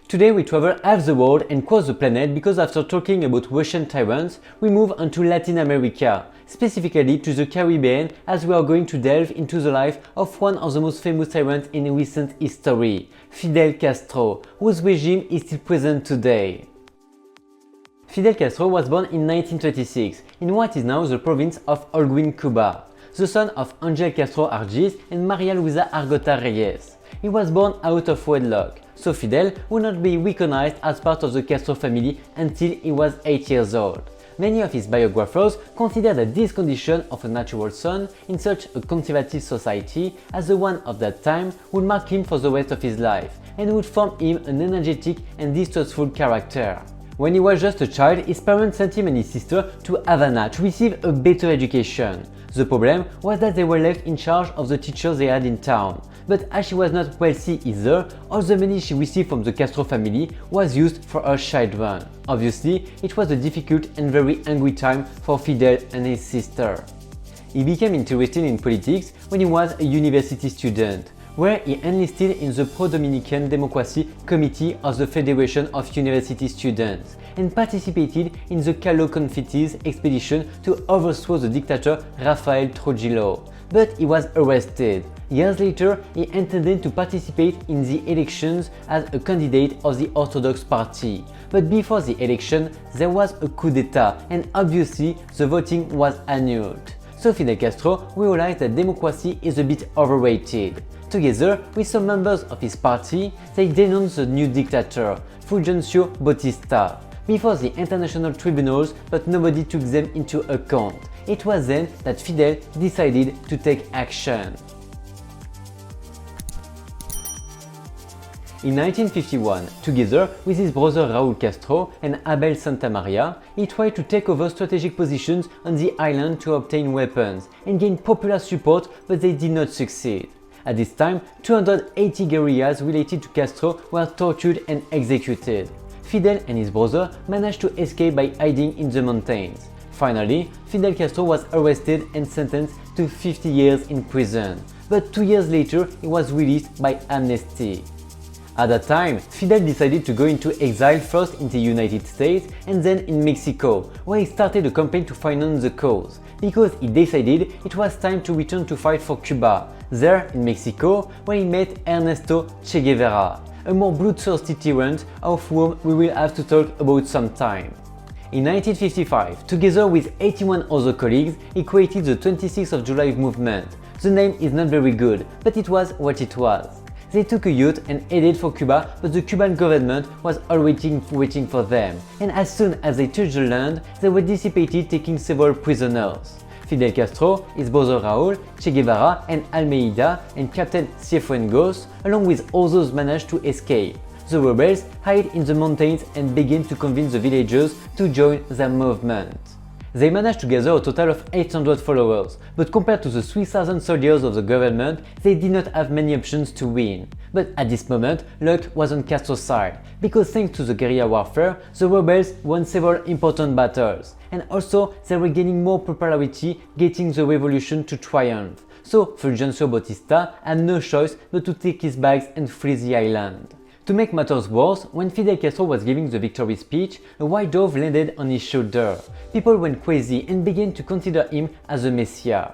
Today we travel half the world and cross the planet because after talking about Russian tyrants, we move on to Latin America, specifically to the Caribbean, as we are going to delve into the life of one of the most famous tyrants in recent history, Fidel Castro, whose regime is still present today. Fidel Castro was born in 1926 in what is now the province of Holguin, Cuba, the son of Angel Castro Argiz and Maria Luisa Argota Reyes. He was born out of wedlock, so Fidel would not be recognized as part of the Castro family until he was 8 years old. Many of his biographers consider that this condition of a natural son in such a conservative society as the one of that time would mark him for the rest of his life and would form him an energetic and distrustful character. When he was just a child, his parents sent him and his sister to Havana to receive a better education. The problem was that they were left in charge of the teachers they had in town. But as she was not wealthy either, all the money she received from the Castro family was used for her children. Obviously, it was a difficult and very angry time for Fidel and his sister. He became interested in politics when he was a university student, where he enlisted in the pro-Dominican Democracy Committee of the Federation of University Students and participated in the Calo Confittis expedition to overthrow the dictator Rafael Trujillo. But he was arrested. Years later, he intended to participate in the elections as a candidate of the Orthodox Party. But before the election, there was a coup d'etat and obviously the voting was annulled. So Fidel Castro realized that democracy is a bit overrated. Together with some members of his party, they denounced the new dictator, Fulgencio Batista, before the international tribunals, but nobody took them into account. It was then that Fidel decided to take action. In 1951, together with his brother Raúl Castro and Abel Santamaria, he tried to take over strategic positions on the island to obtain weapons and gain popular support, but they did not succeed. At this time, 280 guerrillas related to Castro were tortured and executed. Fidel and his brother managed to escape by hiding in the mountains. Finally, Fidel Castro was arrested and sentenced to 50 years in prison, but 2 years later he was released by amnesty. At that time, Fidel decided to go into exile first in the United States and then in Mexico, where he started a campaign to finance the cause, because he decided it was time to return to fight for Cuba, there in Mexico, where he met Ernesto Che Guevara, a more bloodthirsty tyrant of whom we will have to talk about sometime. In 1955, together with 81 other colleagues, he created the 26th of July movement. The name is not very good, but it was what it was. They took a yacht and headed for Cuba, but the Cuban government was already waiting for them, and as soon as they touched the land, they were dissipated, taking several prisoners. Fidel Castro, his brother Raúl, Che Guevara and Almeida, and Captain Cienfuegos, along with others, managed to escape. The rebels hid in the mountains and began to convince the villagers to join their movement. They managed to gather a total of 800 followers, but compared to the 3,000 soldiers of the government, they did not have many options to win. But at this moment, luck was on Castro's side, because thanks to the guerrilla warfare, the rebels won several important battles, and also they were gaining more popularity, getting the revolution to triumph. So Fulgencio Batista had no choice but to take his bags and flee the island. To make matters worse, when Fidel Castro was giving the victory speech, a white dove landed on his shoulder. People went crazy and began to consider him as a messiah.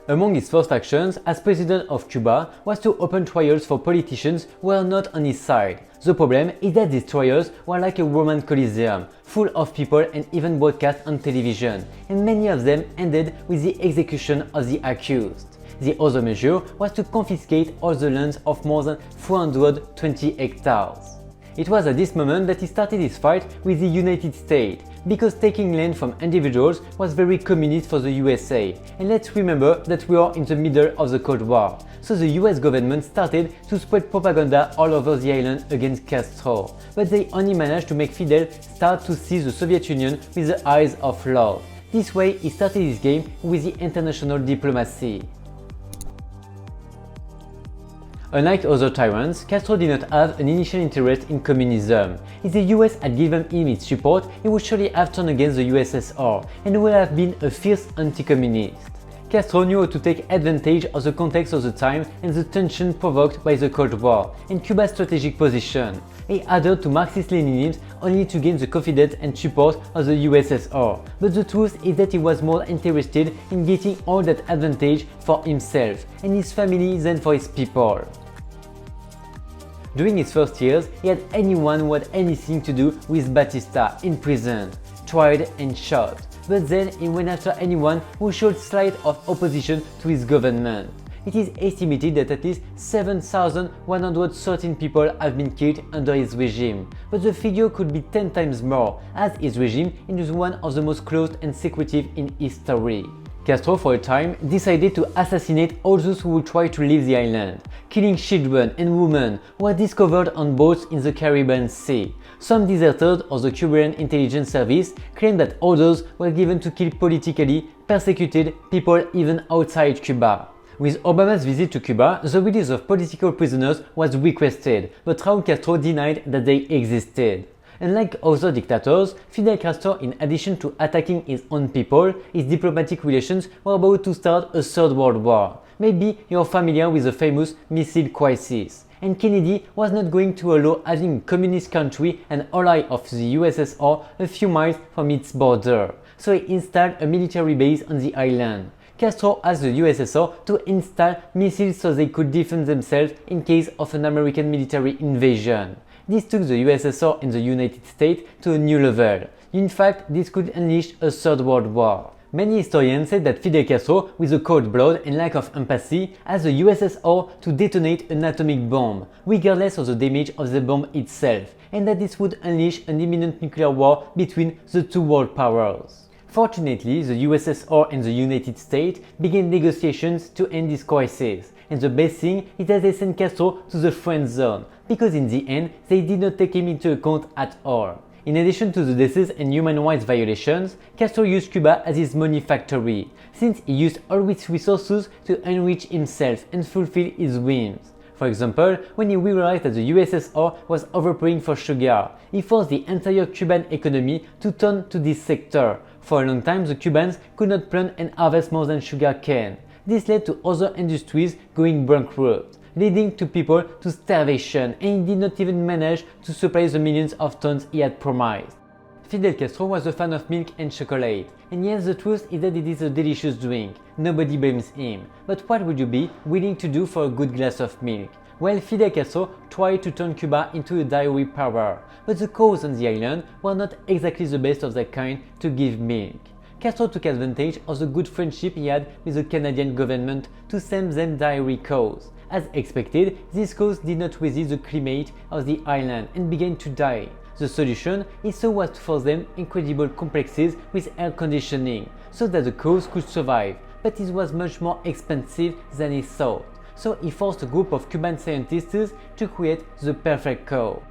Among his first actions as president of Cuba was to open trials for politicians who were not on his side. The problem is that these trials were like a Roman Colosseum, full of people and even broadcast on television, and many of them ended with the execution of the accused. The other measure was to confiscate all the lands of more than 420 hectares. It was at this moment that he started his fight with the United States, because taking land from individuals was very communist for the USA. And let's remember that we are in the middle of the Cold War, so the US government started to spread propaganda all over the island against Castro. But they only managed to make Fidel start to see the Soviet Union with the eyes of love. This way he started his game with the international diplomacy. Unlike other tyrants, Castro did not have an initial interest in communism. If the US had given him its support, he would surely have turned against the USSR and would have been a fierce anti-communist. Castro knew how to take advantage of the context of the time and the tension provoked by the Cold War and Cuba's strategic position. He adhered to Marxist-Leninism only to gain the confidence and support of the USSR, but the truth is that he was more interested in getting all that advantage for himself and his family than for his people. During his first years, he had anyone who had anything to do with Batista imprisoned, tried and shot, but then he went after anyone who showed slight of opposition to his government. It is estimated that at least 7,113 people have been killed under his regime, but the figure could be 10 times more, as his regime is one of the most closed and secretive in history. Castro, for a time, decided to assassinate all those who would try to leave the island, killing children and women who were discovered on boats in the Caribbean Sea. Some deserters of the Cuban intelligence service claimed that orders were given to kill politically persecuted people even outside Cuba. With Obama's visit to Cuba, the release of political prisoners was requested, but Raúl Castro denied that they existed. Unlike other dictators, Fidel Castro, in addition to attacking his own people, his diplomatic relations were about to start a third world war. Maybe you're familiar with the famous missile crisis. And Kennedy was not going to allow having a communist country an ally of the USSR a few miles from its border, so he installed a military base on the island. Castro asked the USSR to install missiles so they could defend themselves in case of an American military invasion. This took the USSR and the United States to a new level. In fact, this could unleash a third world war. Many historians said that Fidel Castro, with a cold blood and lack of empathy, asked the USSR to detonate an atomic bomb, regardless of the damage of the bomb itself, and that this would unleash an imminent nuclear war between the two world powers. Fortunately, the USSR and the United States began negotiations to end this crisis, and the best thing is that they sent Castro to the friend zone, because in the end, they did not take him into account at all. In addition to the deaths and human rights violations, Castro used Cuba as his money factory, since he used all its resources to enrich himself and fulfill his whims. For example, when he realized that the USSR was overpaying for sugar, he forced the entire Cuban economy to turn to this sector. For a long time, the Cubans could not plant and harvest more than sugar cane. This led to other industries going bankrupt, leading to people to starvation, and he did not even manage to supply the millions of tons he had promised. Fidel Castro was a fan of milk and chocolate, and yes, the truth is that it is a delicious drink. Nobody blames him. But what would you be willing to do for a good glass of milk? Well, Fidel Castro tried to turn Cuba into a dairy power, but the cows on the island were not exactly the best of their kind to give milk. Castro took advantage of the good friendship he had with the Canadian government to send them dairy cows. As expected, these cows did not resist the climate of the island and began to die. The solution he saw was to force them incredible complexes with air conditioning, so that the cows could survive, but this was much more expensive than he thought. So he forced a group of Cuban scientists to create the perfect cow.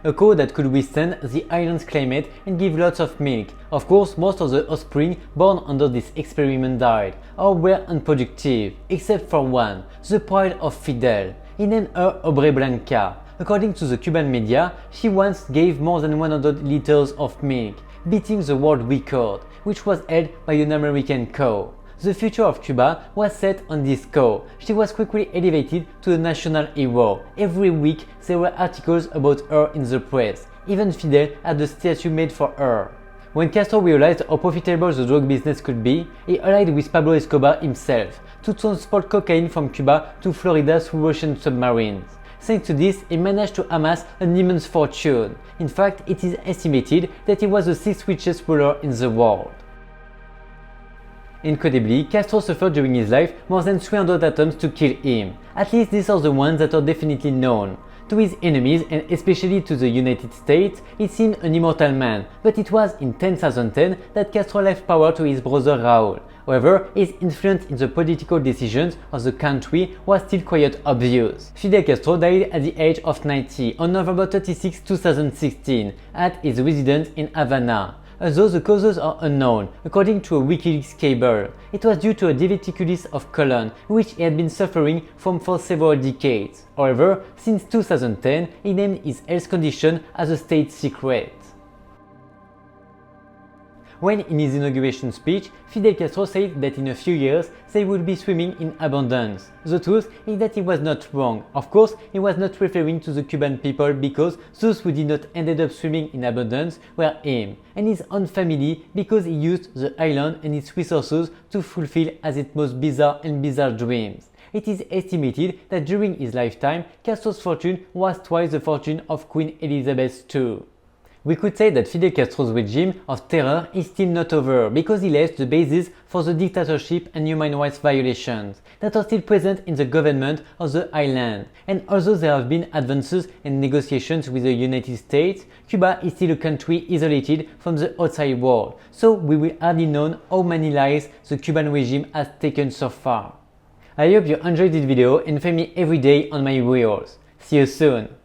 A cow that could withstand the island's climate and give lots of milk. Of course, most of the offspring born under this experiment died, or were unproductive, except for one, the pride of Fidel. He named her Obre Blanca. According to the Cuban media, she once gave more than 100 liters of milk, beating the world record, which was held by an American cow. The future of Cuba was set on this cow. She was quickly elevated to a national hero. Every week there were articles about her in the press. Even Fidel had a statue made for her. When Castro realized how profitable the drug business could be, he allied with Pablo Escobar himself to transport cocaine from Cuba to Florida through Russian submarines. Thanks to this, he managed to amass an immense fortune. In fact, it is estimated that he was the sixth richest ruler in the world. Incredibly, Castro suffered during his life more than 300 attempts to kill him. At least these are the ones that are definitely known. To his enemies, and especially to the United States, he seemed an immortal man, but it was in 2010 that Castro left power to his brother Raúl. However, his influence in the political decisions of the country was still quite obvious. Fidel Castro died at the age of 90 on November 36, 2016, at his residence in Havana. Although the causes are unknown, according to a WikiLeaks cable, it was due to a diverticulitis of colon, which he had been suffering from for several decades. However, since 2010, he named his health condition as a state secret. when in his inauguration speech, Fidel Castro said that in a few years they would be swimming in abundance. The truth is that he was not wrong. Of course, he was not referring to the Cuban people because those who did not ended up swimming in abundance were him and his own family because he used the island and its resources to fulfill as its most bizarre dreams. It is estimated that during his lifetime, Castro's fortune was twice the fortune of Queen Elizabeth II. We could say that Fidel Castro's regime of terror is still not over because he lays the basis for the dictatorship and human rights violations that are still present in the government of the island. And although there have been advances and negotiations with the United States, Cuba is still a country isolated from the outside world, so we will hardly know how many lives the Cuban regime has taken so far. I hope you enjoyed this video and find me every day on my reels. See you soon!